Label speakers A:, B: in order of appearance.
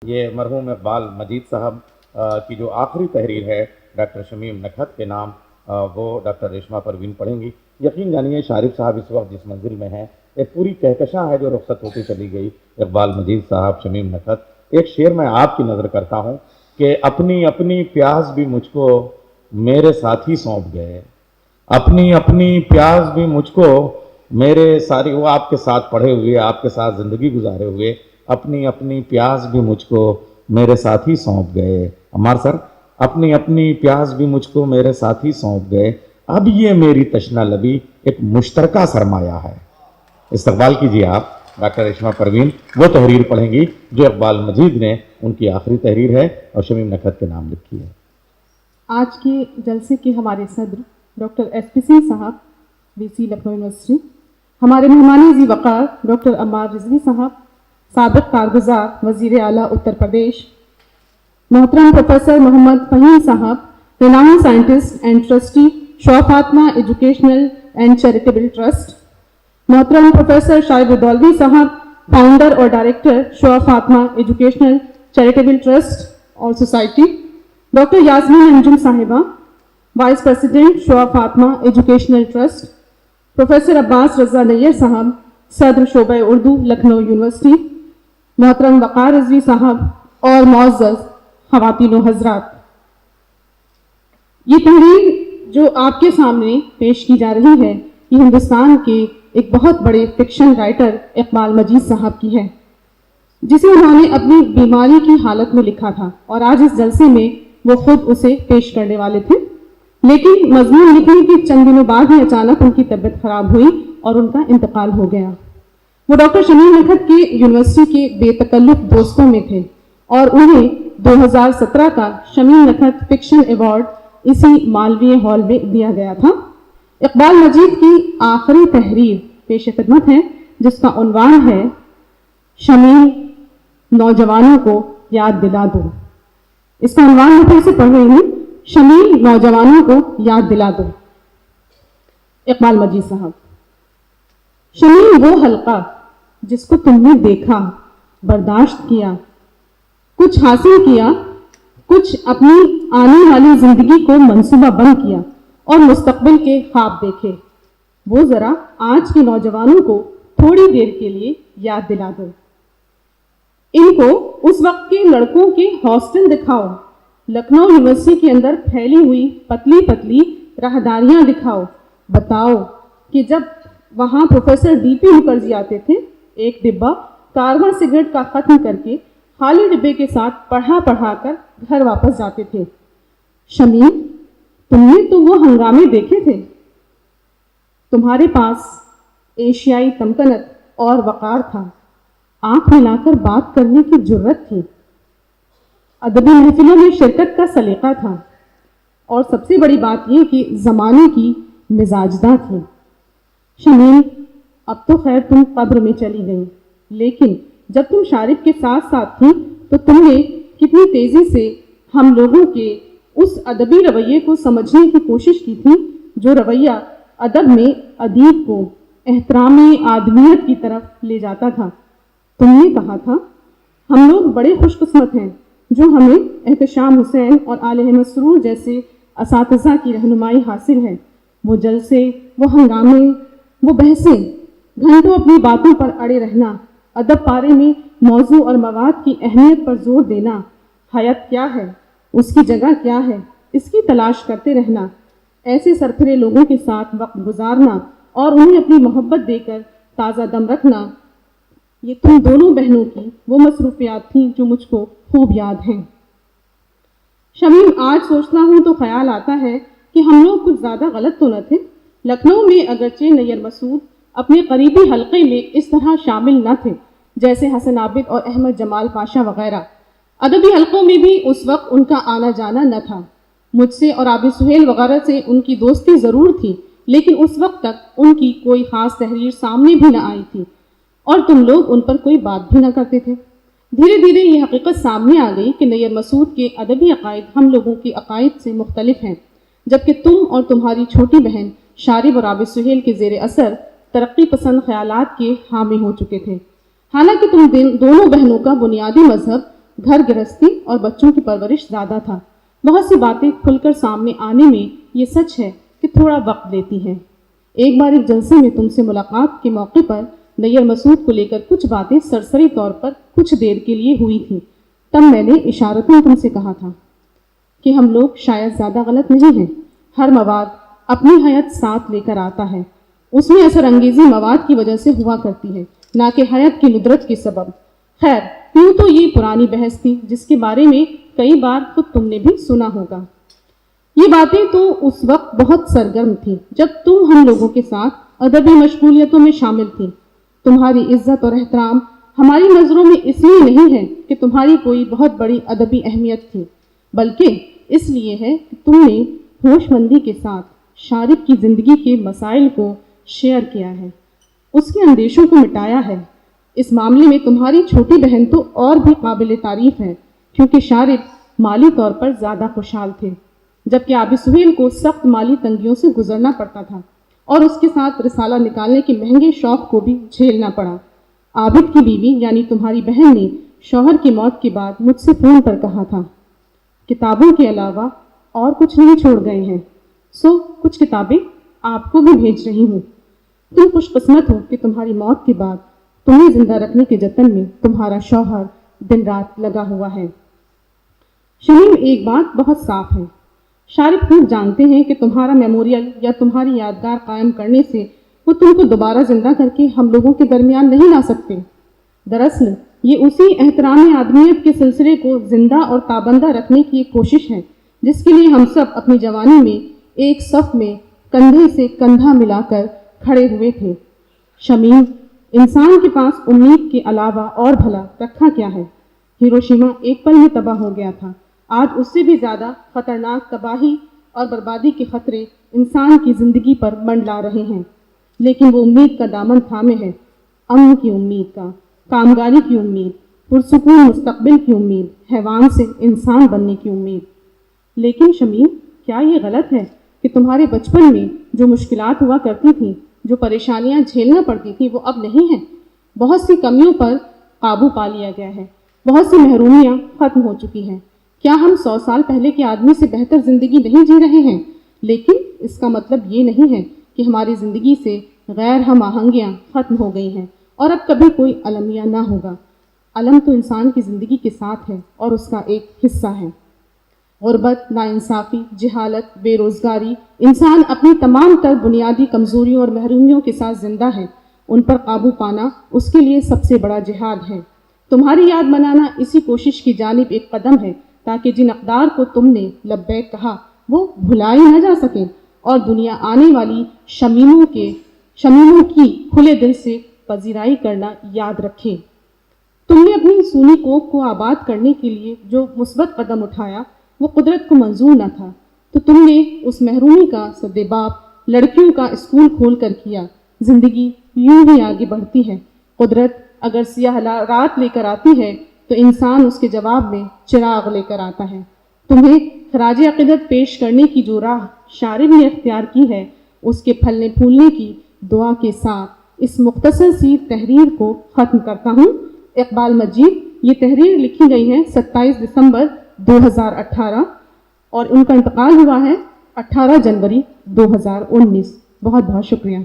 A: یہ مرحوم اقبال مجید صاحب کی جو آخری تحریر ہے ڈاکٹر شمیم نکھت کے نام، وہ ڈاکٹر ریشما پروین پڑھیں گی۔ یقین جانیے شارف صاحب اس وقت جس منزل میں ہیں ایک پوری کہکشاں ہے جو رخصت ہوتی چلی گئی۔ اقبال مجید صاحب، شمیم نکھت، ایک شعر میں آپ کی نظر کرتا ہوں کہ اپنی اپنی پیاس بھی مجھ کو میرے ساتھی سونپ گئے، اپنی اپنی پیاس بھی مجھ کو میرے ساری، وہ آپ کے ساتھ پڑھے ہوئے، آپ کے ساتھ زندگی گزارے ہوئے، اپنی اپنی پیاس بھی مجھ کو میرے ساتھی سونپ گئے۔ عمار سر، اپنی اپنی پیاس بھی مجھ کو میرے ساتھی سونپ گئے، اب یہ میری تشنہ لبی ایک مشترکہ سرمایہ ہے۔ استقبال کیجیے آپ ڈاکٹر ریشما پروین، وہ تحریر پڑھیں گی جو اقبال مجید نے ان کی آخری تحریر ہے اور شمیم نکھت کے نام لکھی ہے۔
B: آج کے جلسے کے ہمارے صدر ڈاکٹر ایس پی سنگھ صاحب، وی سی لکھنؤ یونیورسٹی، ہمارے مہمان ذی وقار ڈاکٹر عمار رضوی صاحب، سابق کارگزار وزیر اعلیٰ اتر پردیش، محترم professor Muhammad Fahim sahab, renowned scientist and trustee Shoaib Fatima educational and charitable trust, محترم پروفیسر شعیب الدولوی صاحب، فاؤنڈر اور director Shoaib Fatima educational charitable trust اور society, doctor Yasmin Anjum sahiba, vice president Shoaib Fatima educational trust, professor Abbas Raza Nayyar sahab, صدر شعبہ اردو لکھنؤ یونیورسٹی، محترم وقار رضوی صاحب اور معزز خواتین و حضرات، یہ تحریر جو آپ کے سامنے پیش کی جا رہی ہے یہ ہندوستان کے ایک بہت بڑے فکشن رائٹر اقبال مجید صاحب کی ہے، جسے انہوں نے اپنی بیماری کی حالت میں لکھا تھا اور آج اس جلسے میں وہ خود اسے پیش کرنے والے تھے، لیکن مضمون لکھنے کے چند دنوں بعد ہی اچانک ان کی طبیعت خراب ہوئی اور ان کا انتقال ہو گیا۔ وہ ڈاکٹر شمیم نکھت کے یونیورسٹی کے بے تکلف دوستوں میں تھے اور انہیں 2017 کا شمیم نکھت فکشن ایوارڈ اسی مالوی ہال میں دیا گیا تھا۔ اقبال مجید کی آخری تحریر پیش خدمت ہے جس کا عنوان ہے شمیم نوجوانوں کو یاد دلا دو۔ اس کا عنوان میں پھر سے پڑھ رہی ہوں، شمیم نوجوانوں کو یاد دلا دو۔ اقبال مجید صاحب، شمیم وہ حلقہ جس کو تم نے دیکھا، برداشت کیا، کچھ حاصل کیا، کچھ اپنی آنے والی زندگی کو منصوبہ بند کیا اور مستقبل کے خواب دیکھے، وہ ذرا آج کے نوجوانوں کو تھوڑی دیر کے لیے یاد دلا دو۔ ان کو اس وقت کے لڑکوں کے ہاسٹل دکھاؤ، لکھنؤ یونیورسٹی کے اندر پھیلی ہوئی پتلی پتلی راہداریاں دکھاؤ، بتاؤ کہ جب وہاں پروفیسر ڈی پی مکھرجی آتے تھے، ایک ڈبہ کارواں سگریٹ کا ختم کر کے خالی ڈبے کے ساتھ پڑھا کر گھر واپس جاتے تھے۔ شمیم، تم نے تو وہ ہنگامے دیکھے تھے، تمہارے پاس ایشیائی تمکنت اور وقار تھا، آنکھ ملا کر بات کرنے کی جرت تھی، ادبی محفلوں میں شرکت کا سلیقہ تھا، اور سب سے بڑی بات یہ کہ زمانے کی مزاجدہ تھی۔ شمیم، اب تو خیر تم قبر میں چلی گئی، لیکن جب تم شارف کے ساتھ ساتھ تھی تو تم نے کتنی تیزی سے ہم لوگوں کے اس ادبی رویے کو سمجھنے کی کوشش کی تھی جو رویہ ادب میں ادیب کو احترام آدمیت کی طرف لے جاتا تھا۔ تم نے کہا تھا ہم لوگ بڑے خوش قسمت ہیں جو ہمیں احتشام حسین اور آل احمد سرور جیسے اساتذہ کی رہنمائی حاصل ہے۔ وہ جلسے، وہ ہنگامے، وہ بحثیں، گھنٹوں اپنی باتوں پر اڑے رہنا، ادب پارے میں موضوع اور مواد کی اہمیت پر زور دینا، حیات کیا ہے، اس کی جگہ کیا ہے، اس کی تلاش کرتے رہنا، ایسے سرفرے لوگوں کے ساتھ وقت گزارنا اور انہیں اپنی محبت دے کر تازہ دم رکھنا، یہ تم دونوں بہنوں کی وہ مصروفیات تھیں جو مجھ کو خوب یاد ہیں۔ شمیم، آج سوچتا ہوں تو خیال آتا ہے کہ ہم لوگ کچھ زیادہ غلط تو نہ تھے۔ لکھنؤ میں اگرچہ نییر مسعود اپنے قریبی حلقے میں اس طرح شامل نہ تھے جیسے حسن عابد اور احمد جمال پاشا وغیرہ، ادبی حلقوں میں بھی اس وقت ان کا آنا جانا نہ تھا۔ مجھ سے اور عابد سہیل وغیرہ سے ان کی دوستی ضرور تھی، لیکن اس وقت تک ان کی کوئی خاص تحریر سامنے بھی نہ آئی تھی اور تم لوگ ان پر کوئی بات بھی نہ کرتے تھے۔ دھیرے دھیرے یہ حقیقت سامنے آ گئی کہ نییر مسعود کے ادبی عقائد ہم لوگوں کے عقائد سے مختلف ہیں، جبکہ تم اور تمہاری چھوٹی بہن شارب اور عابد سہیل کے زیر اثر ترقی پسند خیالات کے حامی ہو چکے تھے۔ حالانکہ تم دونوں بہنوں کا بنیادی مذہب گھر گرہستی اور بچوں کی پرورش زیادہ تھا۔ بہت سی باتیں کھل کر سامنے آنے میں یہ سچ ہے کہ تھوڑا وقت لیتی ہیں۔ ایک بار ایک جلسے میں تم سے ملاقات کے موقع پر نیّر مسعود کو لے کر کچھ باتیں سرسری طور پر کچھ دیر کے لیے ہوئی تھیں۔ تب میں نے اشارتاً تم سے کہا تھا کہ ہم لوگ شاید زیادہ غلط نہیں ہیں۔ ہر مواد اپنی حیت ساتھ لے کر آتا ہے، اس میں اثر انگیزی مواد کی وجہ سے ہوا کرتی ہے، نہ کہ حیت کی ندرت کے سبب۔ خیر، یوں تو یہ پرانی بحث تھی جس کے بارے میں کئی بار خود تم نے بھی سنا ہوگا۔ یہ باتیں تو اس وقت بہت سرگرم تھیں جب تم ہم لوگوں کے ساتھ ادبی مشغولیتوں میں شامل تھی۔ تمہاری عزت اور احترام ہماری نظروں میں اس لیے نہیں ہے کہ تمہاری کوئی بہت بڑی ادبی اہمیت تھی، بلکہ اس لیے ہے کہ تم نے ہوش مندی کے ساتھ شارب کی زندگی کے مسائل کو شیئر کیا ہے، اس کے اندیشوں کو مٹایا ہے۔ اس معاملے میں تمہاری چھوٹی بہن تو اور بھی قابل تعریف ہے، کیونکہ شارب مالی طور پر زیادہ خوشحال تھے، جبکہ عابد سہیل کو سخت مالی تنگیوں سے گزرنا پڑتا تھا اور اس کے ساتھ رسالہ نکالنے کے مہنگے شوق کو بھی جھیلنا پڑا۔ عابد کی بیوی یعنی تمہاری بہن نے شوہر کی موت کے بعد مجھ سے فون پر کہا تھا، کتابوں کے علاوہ اور کچھ نہیں چھوڑ گئے ہیں، سو کچھ کتابیں آپ کو بھی بھیج رہی ہوں۔ تم خوش قسمت ہو کہ تمہاری موت کے بعد تمہیں زندہ رکھنے کے جتن میں تمہارا شوہر دن رات لگا ہوا ہے۔ شمیم، ایک بات بہت صاف ہے، شارب خوب جانتے ہیں کہ تمہارا میموریل یا تمہاری یادگار قائم کرنے سے وہ تم کو دوبارہ زندہ کر کے ہم لوگوں کے درمیان نہیں لا سکتے۔ دراصل یہ اسی احترام آدمیت کے سلسلے کو زندہ اور تابندہ رکھنے کی ایک کوشش ہے جس کے لیے ہم سب اپنی جوانی میں ایک صف میں کندھے سے کندھا ملا کر کھڑے ہوئے تھے۔ شمیم، انسان کے پاس امید کے علاوہ اور بھلا رکھا کیا ہے؟ ہیروشیما ایک پل میں تباہ ہو گیا تھا، آج اس سے بھی زیادہ خطرناک تباہی اور بربادی کے خطرے انسان کی زندگی پر منڈلا رہے ہیں، لیکن وہ امید کا دامن تھامے ہے، امن کی امید کا، کامگاری کی امید، پرسکون مستقبل کی امید، حیوان سے انسان بننے کی امید۔ لیکن شمیم، کیا یہ غلط ہے کہ تمہارے بچپن میں جو مشکلات ہوا کرتی تھیں، جو پریشانیاں جھیلنا پڑتی تھیں، وہ اب نہیں ہیں؟ بہت سی کمیوں پر قابو پا لیا گیا ہے، بہت سی محرومیاں ختم ہو چکی ہیں۔ کیا ہم 100 سال پہلے کے آدمی سے بہتر زندگی نہیں جی رہے ہیں؟ لیکن اس کا مطلب یہ نہیں ہے کہ ہماری زندگی سے غیر ہم آہنگیاں ختم ہو گئی ہیں اور اب کبھی کوئی المیہ نہ ہوگا۔ الم تو انسان کی زندگی کے ساتھ ہے اور اس کا ایک حصہ ہے۔ غربت، ناانصافی، جہالت، بے روزگاری، انسان اپنی تمام تر بنیادی کمزوریوں اور محرومیوں کے ساتھ زندہ ہے، ان پر قابو پانا اس کے لیے سب سے بڑا جہاد ہے۔ تمہاری یاد منانا اسی کوشش کی جانب ایک قدم ہے تاکہ جن اقدار کو تم نے لبیک کہا وہ بھلائی نہ جا سکیں اور دنیا آنے والی شمیموں کی کھلے دل سے پذیرائی کرنا یاد رکھے۔ تم نے اپنی سونی کوکھ کو آباد کرنے کے لیے جو مثبت قدم اٹھایا وہ قدرت کو منظور نہ تھا، تو تم نے اس محرومی کا سدباب لڑکیوں کا اسکول کھول کر کیا۔ زندگی یوں ہی آگے بڑھتی ہے، قدرت اگر سیاہ رات لے کر آتی ہے تو انسان اس کے جواب میں چراغ لے کر آتا ہے۔ تمہیں خراج عقیدت پیش کرنے کی جو راہ شارب نے اختیار کی ہے، اس کے پھلنے پھولنے کی دعا کے ساتھ اس مختصر سی تحریر کو ختم کرتا ہوں۔ اقبال مجید، یہ تحریر لکھی گئی ہے 27 دسمبر 2018 اور ان کا انتقال ہوا ہے 18 جنوری 2019۔ بہت بہت شکریہ۔